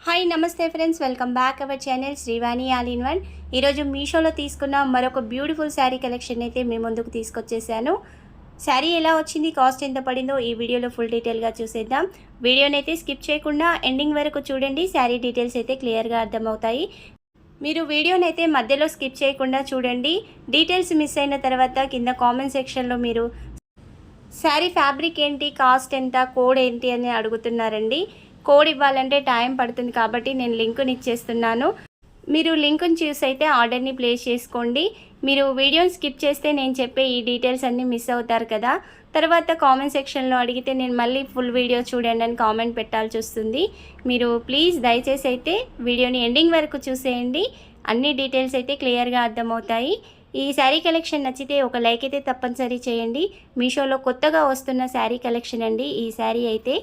Hi నమస్తే friends, welcome back our channel Srivani all in one. ఈరోజు మీషోలో తీసుకున్న మరొక బ్యూటిఫుల్ శారీ కలెక్షన్ అయితే మీ ముందుకు తీసుకొచ్చేసాను. శారీ ఎలా వచ్చింది, కాస్ట్ ఎంత పడిందో ఈ వీడియోలో ఫుల్ డీటెయిల్గా చూసేద్దాం. వీడియోని అయితే స్కిప్ చేయకుండా ఎండింగ్ వరకు చూడండి. శారీ డీటెయిల్స్ అయితే క్లియర్గా అర్థమవుతాయి. మీరు వీడియోని అయితే మధ్యలో స్కిప్ చేయకుండా చూడండి. డీటెయిల్స్ మిస్ అయిన తర్వాత కింద కామెంట్ సెక్షన్లో మీరు శారీ ఫ్యాబ్రిక్ ఏంటి, కాస్ట్ ఎంత, కోడ్ ఏంటి అని అడుగుతున్నారండి. కోడ్ ఇవ్వాలంటే టైం పడుతుంది కాబట్టి నేను లింకుని ఇచ్చేస్తున్నాను. మీరు లింకుని చూసి అయితే ఆర్డర్ని ప్లేస్ చేసుకోండి. మీరు వీడియోని స్కిప్ చేస్తే నేను చెప్పే ఈ డీటెయిల్స్ అన్నీ మిస్ అవుతారు కదా. తర్వాత కామెంట్ సెక్షన్లో అడిగితే నేను మళ్ళీ ఫుల్ వీడియో చూడండి అని కామెంట్ పెట్టాల్సి వస్తుంది. మీరు ప్లీజ్ దయచేసి అయితే వీడియోని ఎండింగ్ వరకు చూసేయండి. అన్ని డీటెయిల్స్ అయితే క్లియర్గా అర్థమవుతాయి. ఈ శారీ కలెక్షన్ నచ్చితే ఒక లైక్ అయితే తప్పనిసరి చేయండి. మీషోలో కొత్తగా వస్తున్న శారీ కలెక్షన్ అండి ఈ శారీ అయితే.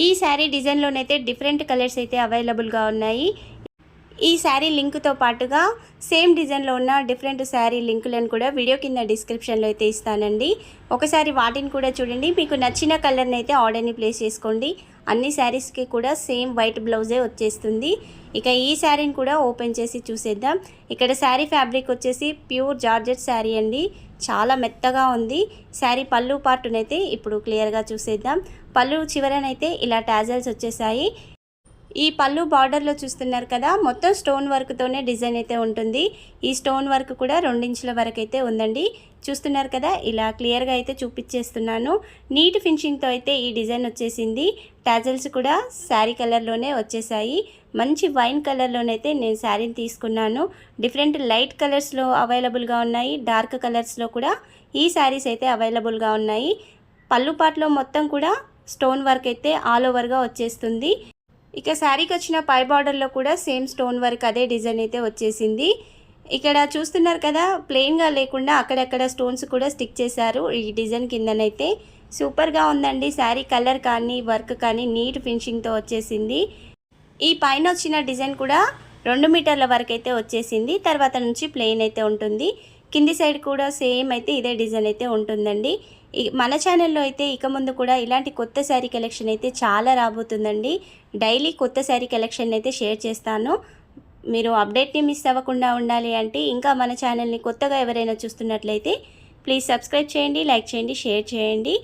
ఈ శారీ డిజైన్లోనైతే డిఫరెంట్ కలర్స్ అయితే అవైలబుల్గా ఉన్నాయి. ఈ శారీ లింక్తో పాటుగా సేమ్ డిజైన్లో ఉన్న డిఫరెంట్ శారీ లింకులను కూడా వీడియో కింద డిస్క్రిప్షన్లో అయితే ఇస్తానండి. ఒకసారి వాటిని కూడా చూడండి. మీకు నచ్చిన కలర్ని అయితే ఆర్డర్ని ప్లేస్ చేసుకోండి. అన్ని శారీస్కి కూడా సేమ్ వైట్ బ్లౌజే వచ్చేస్తుంది. ఇక ఈ శారీని కూడా ఓపెన్ చేసి చూసేద్దాం. ఇక్కడ శారీ ఫ్యాబ్రిక్ వచ్చేసి ప్యూర్ జార్జెట్ శారీ అండి. చాలా మెత్తగా ఉంది. శారీ పళ్ళు పార్టునైతే ఇప్పుడు క్లియర్గా చూసేద్దాం. పళ్ళు చివరనైతే ఇలా టాజల్స్ వచ్చేసాయి. ఈ పళ్ళు బార్డర్లో చూస్తున్నారు కదా, మొత్తం స్టోన్ వర్క్తోనే డిజైన్ అయితే ఉంటుంది. ఈ స్టోన్ వర్క్ కూడా 2 ఇంచుల వరకు అయితే ఉందండి. చూస్తున్నారు కదా, ఇలా క్లియర్గా అయితే చూపించేస్తున్నాను. నీట్ ఫినిషింగ్తో అయితే ఈ డిజైన్ వచ్చేసింది. టాజల్స్ కూడా శారీ కలర్లోనే వచ్చేసాయి. మంచి వైన్ కలర్లోనైతే నేను శారీని తీసుకున్నాను. డిఫరెంట్ లైట్ కలర్స్లో అవైలబుల్గా ఉన్నాయి. డార్క్ కలర్స్లో కూడా ఈ శారీస్ అయితే అవైలబుల్గా ఉన్నాయి. పళ్ళు పాటలో మొత్తం కూడా స్టోన్ వర్క్ అయితే ఆల్ ఓవర్గా వచ్చేస్తుంది. ఇక శారీకి వచ్చిన పై బార్డర్లో కూడా సేమ్ స్టోన్ వర్క్ అదే డిజైన్ అయితే వచ్చేసింది. ఇక్కడ చూస్తున్నారు కదా, ప్లెయిన్గా లేకుండా అక్కడక్కడ స్టోన్స్ కూడా స్టిక్ చేశారు ఈ డిజైన్ కిందనైతే. సూపర్గా ఉందండి. శారీ కలర్ కానీ వర్క్ కానీ నీట్ ఫినిషింగ్తో వచ్చేసింది. ఈ పైన వచ్చిన డిజైన్ కూడా 2 మీటర్ల వరకు అయితే వచ్చేసింది. తర్వాత నుంచి ప్లెయిన్ అయితే ఉంటుంది. కింది సైడ్ కూడా సేమ్ అయితే ఇదే డిజైన్ అయితే ఉంటుందండి. మన ఛానల్లో అయితే ఇక ముందు కూడా ఇలాంటి కొత్త శారీ కలెక్షన్ అయితే చాలా రాబోతుందండి. డైలీ కొత్త శారీ కలెక్షన్ అయితే షేర్ చేస్తాను. మీరు అప్డేట్ని మిస్ అవ్వకుండా ఉండాలి అంటే ఇంకా మన ఛానల్ని కొత్తగా ఎవరైనా చూస్తున్నట్లయితే ప్లీజ్ సబ్స్క్రైబ్ చేయండి, లైక్ చేయండి, షేర్ చేయండి.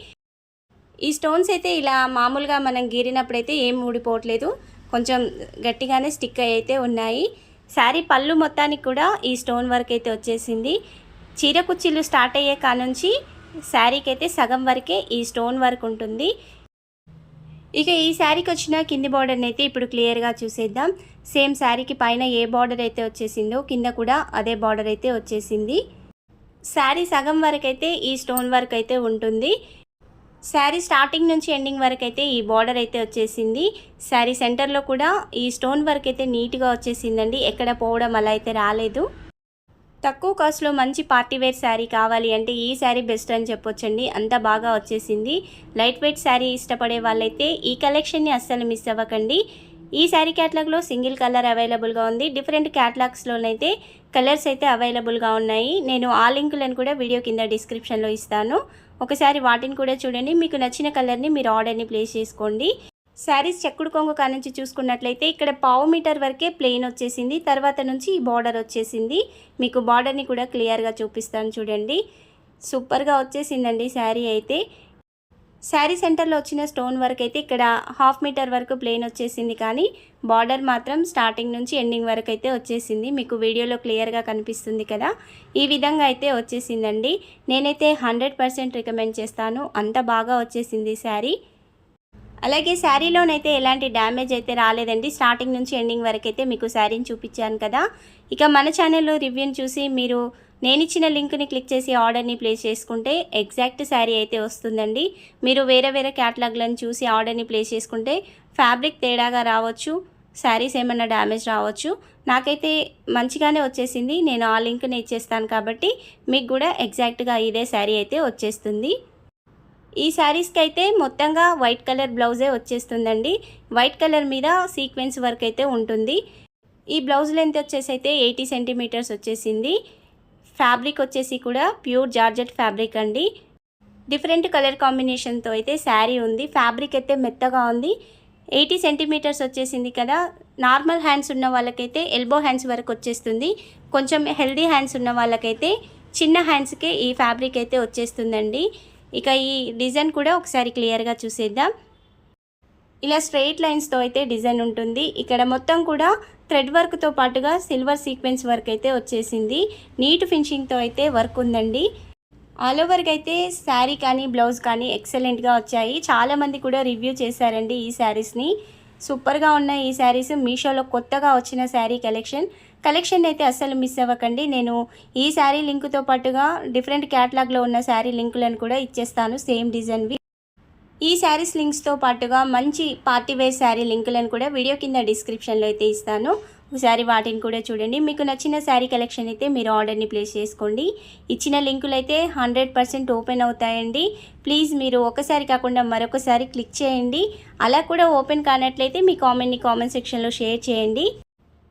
ఈ స్టోన్స్ అయితే ఇలా మామూలుగా మనం గీరినప్పుడైతే ఏం ఊడిపోవట్లేదు. కొంచెం గట్టిగానే స్టిక్ అయితే ఉన్నాయి. శారీ పళ్ళు మొత్తానికి కూడా ఈ స్టోన్ వర్క్ అయితే వచ్చేసింది. చీర కుర్చీలు స్టార్ట్ అయ్యే కానుంచి శారీకి అయితే సగం వరకే ఈ స్టోన్ వర్క్ ఉంటుంది. ఇక ఈ శారీకి వచ్చిన కింది బార్డర్ని అయితే ఇప్పుడు క్లియర్గా చూసేద్దాం. సేమ్ శారీకి పైన ఏ బార్డర్ అయితే వచ్చేసిందో కింద కూడా అదే బార్డర్ అయితే వచ్చేసింది. శారీ సగం వరకు అయితే ఈ స్టోన్ వర్క్ అయితే ఉంటుంది. శారీ స్టార్టింగ్ నుంచి ఎండింగ్ వరకు అయితే ఈ బార్డర్ అయితే వచ్చేసింది. శారీ సెంటర్లో కూడా ఈ స్టోన్ వర్క్ అయితే నీట్గా వచ్చేసిందండి. ఎక్కడ పోవడం అలా అయితే రాలేదు. తక్కువ కాస్ట్లో మంచి పార్టీవేర్ శారీ కావాలి అంటే ఈ శారీ బెస్ట్ అని చెప్పొచ్చండి. అంత బాగా వచ్చేసింది. లైట్ వెయిట్ శారీ ఇష్టపడే వాళ్ళైతే ఈ కలెక్షన్ని అస్సలు మిస్ అవ్వకండి. ఈ శారీ క్యాటలాగ్లో సింగిల్ కలర్ అవైలబుల్గా ఉంది. డిఫరెంట్ క్యాటలాగ్స్లోనైతే కలర్స్ అయితే అవైలబుల్గా ఉన్నాయి. నేను ఆ లింకులను కూడా వీడియో కింద డిస్క్రిప్షన్లో ఇస్తాను. ఒకసారి వాటిని కూడా చూడండి. మీకు నచ్చిన కలర్ని మీరు ఆర్డర్ని ప్లేస్ చేసుకోండి. శారీస్ చెక్కుడు కొంగు కానుంచి చూసుకున్నట్లయితే ఇక్కడ 1/2 మీటర్ వరకే ప్లెయిన్ వచ్చేసింది. తర్వాత నుంచి ఈ బార్డర్ వచ్చేసింది. మీకు బార్డర్ని కూడా క్లియర్గా చూపిస్తాను చూడండి. సూపర్గా వచ్చేసిందండి శారీ అయితే. శారీ సెంటర్లో వచ్చిన స్టోన్ వర్క్ అయితే ఇక్కడ 1/2 మీటర్ వరకు ప్లెయిన్ వచ్చేసింది. కానీ బార్డర్ మాత్రం స్టార్టింగ్ నుంచి ఎండింగ్ వరకు అయితే వచ్చేసింది. మీకు వీడియోలో క్లియర్గా కనిపిస్తుంది కదా, ఈ విధంగా అయితే వచ్చేసిందండి. నేనైతే 100% రికమెండ్ చేస్తాను. అంత బాగా వచ్చేసింది శారీ. అలాగే శారీలోనైతే ఎలాంటి డ్యామేజ్ అయితే రాలేదండి. స్టార్టింగ్ నుంచి ఎండింగ్ వరకు అయితే మీకు శారీని చూపించాను కదా. ఇక మన ఛానల్లో రివ్యూని చూసి మీరు నేను ఇచ్చిన లింక్ని క్లిక్ చేసి ఆర్డర్ని ప్లేస్ చేసుకుంటే ఎగ్జాక్ట్ శారీ అయితే వస్తుందండి. మీరు వేరే వేరే క్యాటలాగ్లను చూసి ఆర్డర్ని ప్లేస్ చేసుకుంటే ఫ్యాబ్రిక్ తేడాగా రావచ్చు, శారీస్ ఏమన్నా డ్యామేజ్ రావచ్చు. నాకైతే మంచిగానే వచ్చేసింది. నేను ఆ లింక్ని ఇచ్చేస్తాను కాబట్టి మీకు కూడా ఎగ్జాక్ట్గా ఇదే శారీ అయితే వచ్చేస్తుంది. ఈ శారీస్కి అయితే మొత్తంగా వైట్ కలర్ బ్లౌజే వచ్చేస్తుందండి. వైట్ కలర్ మీద సీక్వెన్స్ వర్క్ అయితే ఉంటుంది. ఈ బ్లౌజ్ లెంత్ వచ్చేసి అయితే 80 సెంటీమీటర్స్ వచ్చేసింది. ఫ్యాబ్రిక్ వచ్చేసి కూడా ప్యూర్ జార్జెట్ ఫ్యాబ్రిక్ అండి. డిఫరెంట్ కలర్ కాంబినేషన్తో అయితే శారీ ఉంది. ఫ్యాబ్రిక్ అయితే మెత్తగా ఉంది. 80 సెంటీమీటర్స్ వచ్చేసింది కదా. నార్మల్ హ్యాండ్స్ ఉన్న వాళ్ళకైతే ఎల్బో హ్యాండ్స్ వరకు వచ్చేస్తుంది. కొంచెం హెల్దీ హ్యాండ్స్ ఉన్న వాళ్ళకైతే చిన్న హ్యాండ్స్కే ఈ ఫ్యాబ్రిక్ అయితే వచ్చేస్తుందండి. ఇక ఈ డిజైన్ కూడా ఒకసారి క్లియర్గా చూసేద్దాం. ఇలా స్ట్రెయిట్ లైన్స్తో అయితే డిజైన్ ఉంటుంది. ఇక్కడ మొత్తం కూడా థ్రెడ్ వర్క్తో పాటుగా సిల్వర్ సీక్వెన్స్ వర్క్ అయితే వచ్చేసింది. నీట్ ఫినిషింగ్తో అయితే వర్క్ ఉందండి. ఆల్ ఓవర్గా అయితే శారీ కానీ బ్లౌజ్ కానీ ఎక్సలెంట్గా వచ్చాయి. చాలామంది కూడా రివ్యూ చేశారండి ఈ శారీస్ని. సూపర్గా ఉన్నాయి ఈ శారీస్. మీషోలో కొత్తగా వచ్చిన శారీ కలెక్షన్ అయితే అస్సలు మిస్ అవ్వకండి. నేను ఈ శారీ లింకుతో పాటుగా డిఫరెంట్ క్యాటలాగ్లో ఉన్న శారీ లింకులను కూడా ఇచ్చేస్తాను సేమ్ డిజైన్వి. ఈ శారీస్ లింక్స్తో పాటుగా మంచి పార్టీవేర్ శారీ లింకులను కూడా వీడియో కింద డిస్క్రిప్షన్లో అయితే ఇస్తాను. ఒకసారి వాటిని కూడా చూడండి. మీకు నచ్చిన శారీ కలెక్షన్ అయితే మీరు ఆర్డర్ని ప్లేస్ చేసుకోండి. ఇచ్చిన లింకులు అయితే 100% ఓపెన్ అవుతాయండి. ప్లీజ్ మీరు ఒకసారి కాకుండా మరొకసారి క్లిక్ చేయండి. అలా కూడా ఓపెన్ కానట్లయితే మీ కామెంట్ సెక్షన్లో షేర్ చేయండి.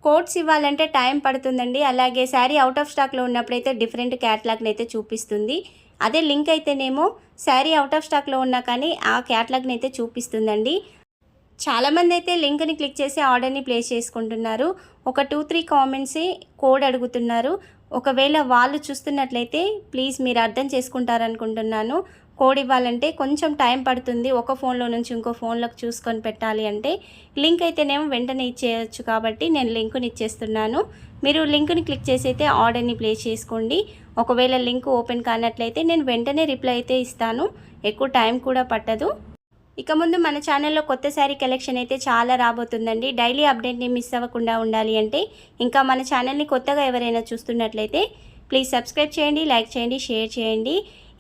కోడ్స్ ఇవ్వాలంటే టైం పడుతుందండి. అలాగే శారీ అవుట్ ఆఫ్ స్టాక్లో ఉన్నప్పుడైతే డిఫరెంట్ క్యాటలాగ్ని అయితే చూపిస్తుంది. అదే లింక్ అయితేనేమో శారీ అవుట్ ఆఫ్ స్టాక్లో ఉన్నా కానీ ఆ క్యాటలాగ్ని అయితే చూపిస్తుందండి. చాలామంది అయితే లింక్ని క్లిక్ చేసి ఆర్డర్ని ప్లేస్ చేసుకుంటున్నారు. ఒక 2-3 కామెంట్సే కోడ్ అడుగుతున్నారు. ఒకవేళ వాళ్ళు చూస్తున్నట్లయితే ప్లీజ్ మీరు అర్థం చేసుకుంటారనుకుంటున్నాను. కోడ్ ఇవ్వాలంటే కొంచెం టైం పడుతుంది. ఒక ఫోన్లో నుంచి ఇంకో ఫోన్లోకి చూసుకొని పెట్టాలి అంటే. లింక్ అయితేనేమో వెంటనే ఇచ్చేయచ్చు కాబట్టి నేను లింకుని ఇచ్చేస్తున్నాను. మీరు లింక్ని క్లిక్ చేసి అయితే ఆర్డర్ని ప్లేస్ చేసుకోండి. ఒకవేళ లింక్ ఓపెన్ కానట్లయితే నేను వెంటనే రిప్లై అయితే ఇస్తాను. ఎక్కువ టైం కూడా పట్టదు. ఇక ముందు మన ఛానల్లో కొత్త శారీ కలెక్షన్ అయితే చాలా రాబోతుందండి. డైలీ అప్డేట్ని మిస్ అవ్వకుండా ఉండాలి అంటే ఇంకా మన ఛానల్ని కొత్తగా ఎవరైనా చూస్తున్నట్లయితే ప్లీజ్ సబ్స్క్రైబ్ చేయండి, లైక్ చేయండి, షేర్ చేయండి.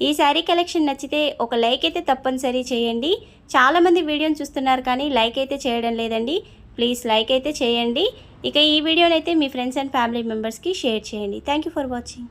ఈ శారీ కలెక్షన్ నచ్చితే ఒక లైక్ అయితే తప్పనిసరి చేయండి. చాలామంది వీడియోని చూస్తున్నారు కానీ లైక్ అయితే చేయడం లేదండి. ప్లీజ్ లైక్ అయితే చేయండి. ఇక ఈ వీడియోనైతే మీ ఫ్రెండ్స్ అండ్ ఫ్యామిలీ మెంబర్స్కి షేర్ చేయండి. Thank you for watching.